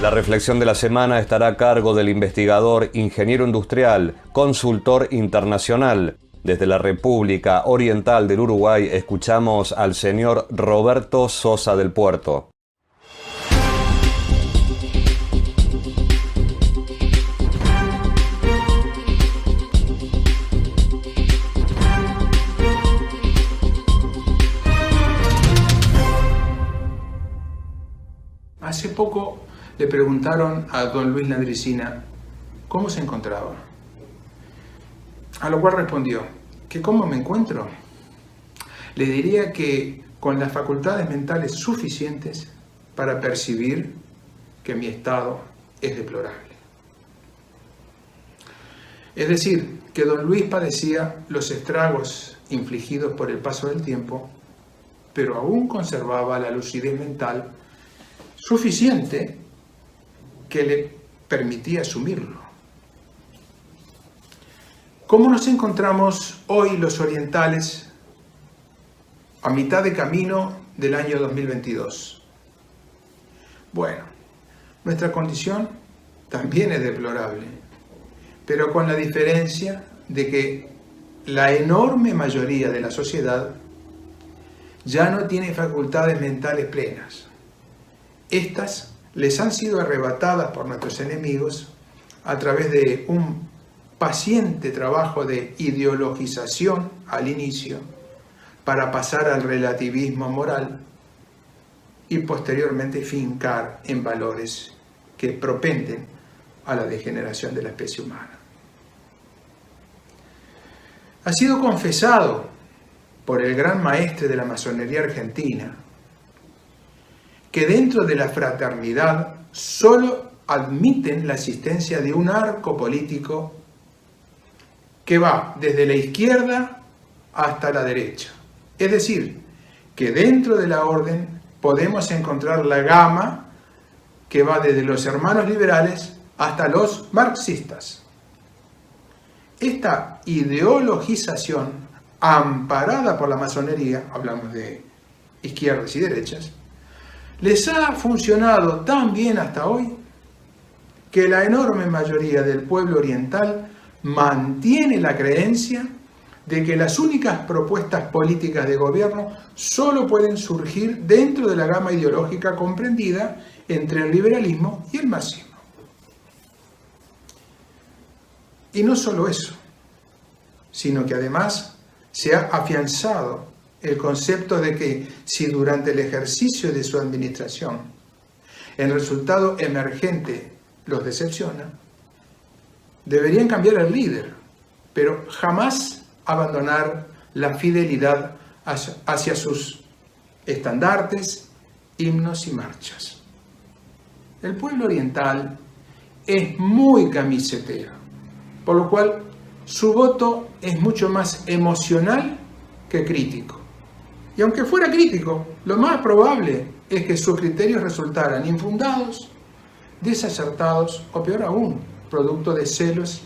La reflexión de la semana estará a cargo del investigador, ingeniero industrial, consultor internacional. Desde la República Oriental del Uruguay escuchamos al señor Roberto Sosa del Puerto. Hace poco le preguntaron a don Luis Landricina cómo se encontraba. A lo cual respondió que ¿cómo me encuentro? Le diría que con las facultades mentales suficientes para percibir que mi estado es deplorable. Es decir, que don Luis padecía los estragos infligidos por el paso del tiempo, pero aún conservaba la lucidez mental suficiente que le permitía asumirlo. ¿Cómo nos encontramos hoy los orientales a mitad de camino del año 2022? Bueno, nuestra condición también es deplorable, pero con la diferencia de que la enorme mayoría de la sociedad ya no tiene facultades mentales plenas. Estas les han sido arrebatadas por nuestros enemigos a través de un paciente trabajo de ideologización al inicio para pasar al relativismo moral y posteriormente fincar en valores que propenden a la degeneración de la especie humana. Ha sido confesado por el gran maestre de la masonería argentina que dentro de la fraternidad solo admiten la existencia de un arco político que va desde la izquierda hasta la derecha. Es decir, que dentro de la orden podemos encontrar la gama que va desde los hermanos liberales hasta los marxistas. Esta ideologización amparada por la masonería, hablamos de izquierdas y derechas, les ha funcionado tan bien hasta hoy que la enorme mayoría del pueblo oriental mantiene la creencia de que las únicas propuestas políticas de gobierno solo pueden surgir dentro de la gama ideológica comprendida entre el liberalismo y el marxismo. Y no solo eso, sino que además se ha afianzado el concepto de que si durante el ejercicio de su administración el resultado emergente los decepciona, deberían cambiar el líder, pero jamás abandonar la fidelidad hacia sus estandartes, himnos y marchas. El pueblo oriental es muy camisetero, por lo cual su voto es mucho más emocional que crítico. Y aunque fuera crítico, lo más probable es que sus criterios resultaran infundados, desacertados o peor aún, producto de celos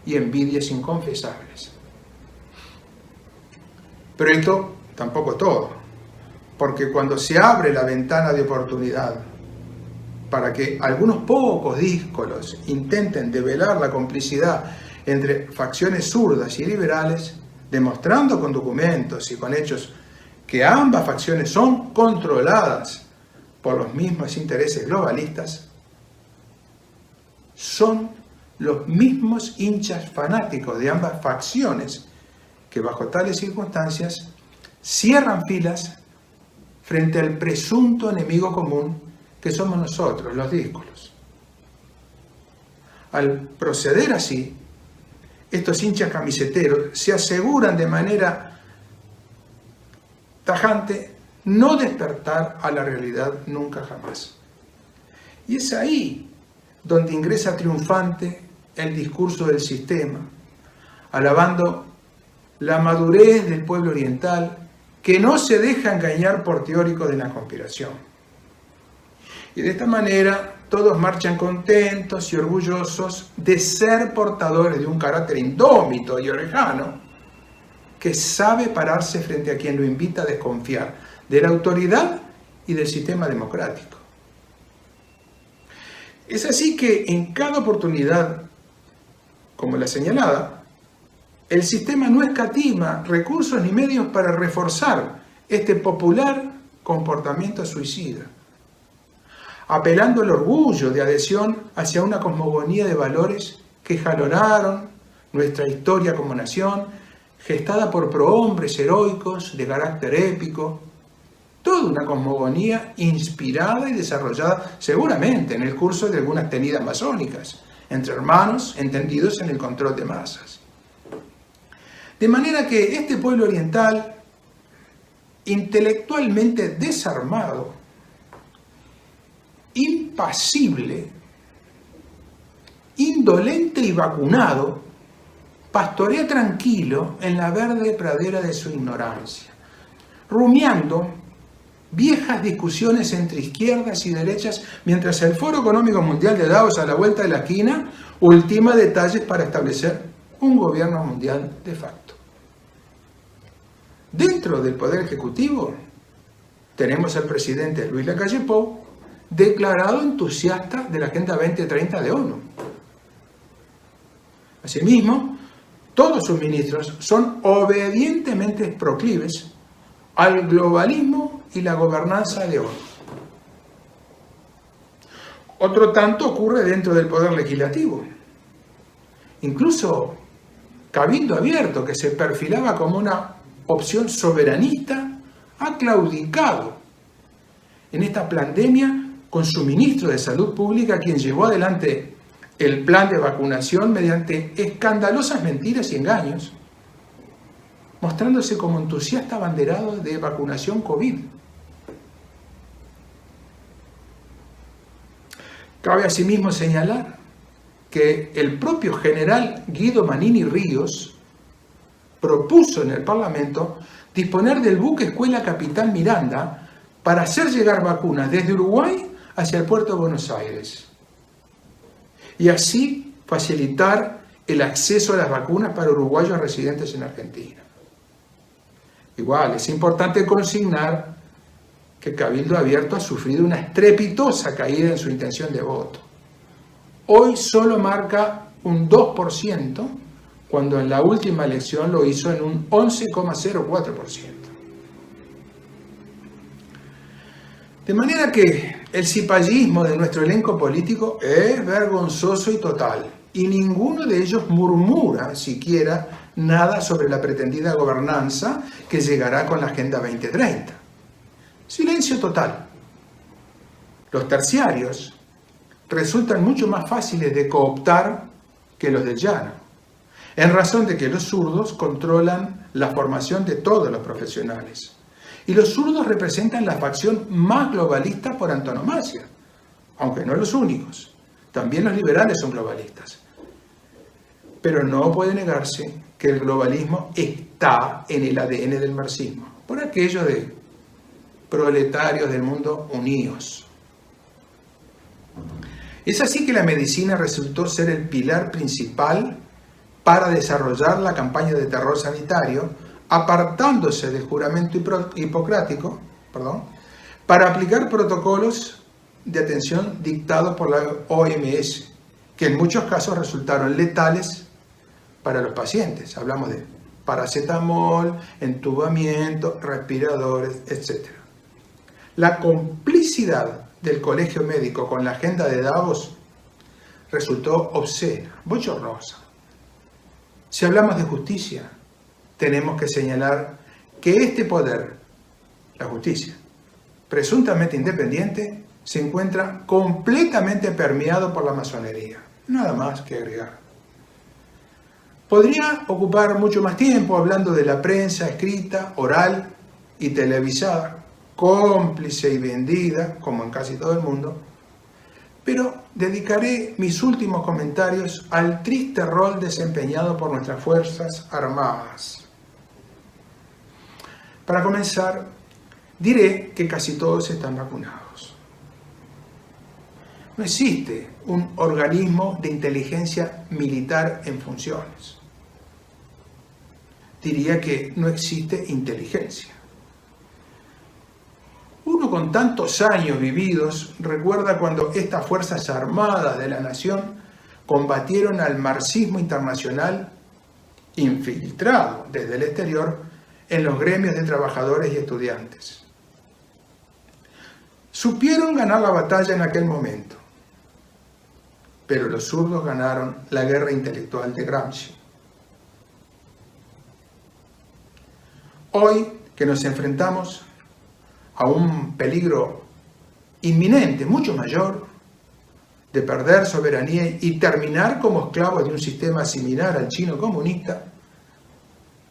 y envidias inconfesables. Pero esto tampoco todo, porque cuando se abre la ventana de oportunidad para que algunos pocos díscolos intenten develar la complicidad entre facciones zurdas y liberales, demostrando con documentos y con hechos que ambas facciones son controladas por los mismos intereses globalistas, son los mismos hinchas fanáticos de ambas facciones que bajo tales circunstancias cierran filas frente al presunto enemigo común que somos nosotros, los díscolos. Al proceder así, estos hinchas camiseteros se aseguran de manera tajante no despertar a la realidad nunca jamás. Y es ahí donde ingresa triunfante el discurso del sistema, alabando la madurez del pueblo oriental que no se deja engañar por teóricos de la conspiración. Y de esta manera todos marchan contentos y orgullosos de ser portadores de un carácter indómito y orejano que sabe pararse frente a quien lo invita a desconfiar de la autoridad y del sistema democrático. Es así que en cada oportunidad, como la señalada, el sistema no escatima recursos ni medios para reforzar este popular comportamiento suicida, apelando al orgullo de adhesión hacia una cosmogonía de valores que jalonaron nuestra historia como nación, gestada por prohombres heroicos de carácter épico, toda una cosmogonía inspirada y desarrollada seguramente en el curso de algunas tenidas masónicas, entre hermanos entendidos en el control de masas. De manera que este pueblo oriental, intelectualmente desarmado, impasible, indolente y vacunado, pastorea tranquilo en la verde pradera de su ignorancia, rumiando viejas discusiones entre izquierdas y derechas, mientras el Foro Económico Mundial de Davos, a la vuelta de la esquina, ultima detalles para establecer un gobierno mundial de facto. Dentro del Poder Ejecutivo tenemos al presidente Luis Lacalle Pou, declarado entusiasta de la Agenda 2030 de ONU. Asimismo, todos sus ministros son obedientemente proclives al globalismo y la gobernanza de ONU. Otro tanto ocurre dentro del Poder Legislativo. Incluso Cabildo Abierto, que se perfilaba como una opción soberanista, ha claudicado en esta pandemia con su ministro de Salud Pública, quien llevó adelante el plan de vacunación mediante escandalosas mentiras y engaños, mostrándose como entusiasta abanderado de vacunación COVID. Cabe asimismo señalar que el propio general Guido Manini Ríos propuso en el Parlamento disponer del buque Escuela Capitán Miranda para hacer llegar vacunas desde Uruguay hacia el puerto de Buenos Aires y así facilitar el acceso a las vacunas para uruguayos residentes en Argentina. Igual, es importante consignar que Cabildo Abierto ha sufrido una estrepitosa caída en su intención de voto. Hoy solo marca un 2%, cuando en la última elección lo hizo en un 11,04%. De manera que el cipallismo de nuestro elenco político es vergonzoso y total, y ninguno de ellos murmura siquiera nada sobre la pretendida gobernanza que llegará con la Agenda 2030. Silencio total. Los terciarios resultan mucho más fáciles de cooptar que los del llano, en razón de que los zurdos controlan la formación de todos los profesionales. Y los zurdos representan la facción más globalista por antonomasia, aunque no los únicos. También los liberales son globalistas. Pero no puede negarse que el globalismo está en el ADN del marxismo, por aquello de proletarios del mundo unidos. Es así que la medicina resultó ser el pilar principal para desarrollar la campaña de terror sanitario, apartándose del juramento hipocrático, para aplicar protocolos de atención dictados por la OMS, que en muchos casos resultaron letales para los pacientes. Hablamos de paracetamol, entubamiento, respiradores, etc. La complicidad del colegio médico con la agenda de Davos resultó obscena, bochornosa. Si hablamos de justicia, tenemos que señalar que este poder, la justicia, presuntamente independiente, se encuentra completamente permeado por la masonería. Nada más que agregar. Podría ocupar mucho más tiempo hablando de la prensa escrita, oral y televisada, cómplice y vendida, como en casi todo el mundo, pero dedicaré mis últimos comentarios al triste rol desempeñado por nuestras Fuerzas Armadas. Para comenzar, diré que casi todos están vacunados. No existe un organismo de inteligencia militar en funciones. Diría que no existe inteligencia. Uno uno con tantos años vividos recuerda cuando estas fuerzas armadas de la nación combatieron al marxismo internacional infiltrado desde el exterior en los gremios de trabajadores y estudiantes. Supieron ganar la batalla en aquel momento, pero los zurdos ganaron la guerra intelectual de Gramsci. Hoy que nos enfrentamos a un peligro inminente, mucho mayor, de perder soberanía y terminar como esclavos de un sistema similar al chino comunista,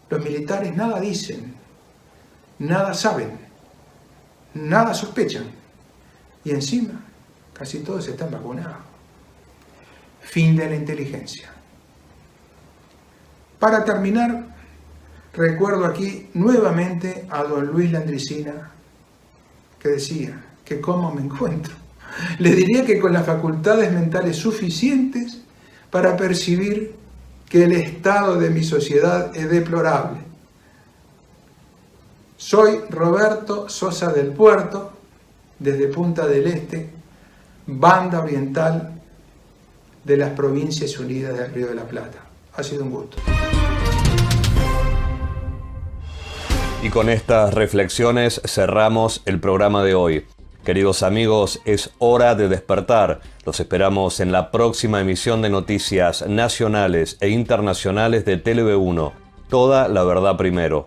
los militares nada dicen, nada saben, nada sospechan, y encima casi todos están vacunados. Fin de la inteligencia. Para terminar, recuerdo aquí nuevamente a don Luis Landricina, que decía que cómo me encuentro. Le diría que con las facultades mentales suficientes para percibir que el estado de mi sociedad es deplorable. Soy Roberto Sosa del Puerto, desde Punta del Este, banda oriental de las Provincias Unidas del Río de la Plata. Ha sido un gusto. Y con estas reflexiones cerramos el programa de hoy. Queridos amigos, es hora de despertar. Los esperamos en la próxima emisión de noticias nacionales e internacionales de TLV1. Toda la verdad primero.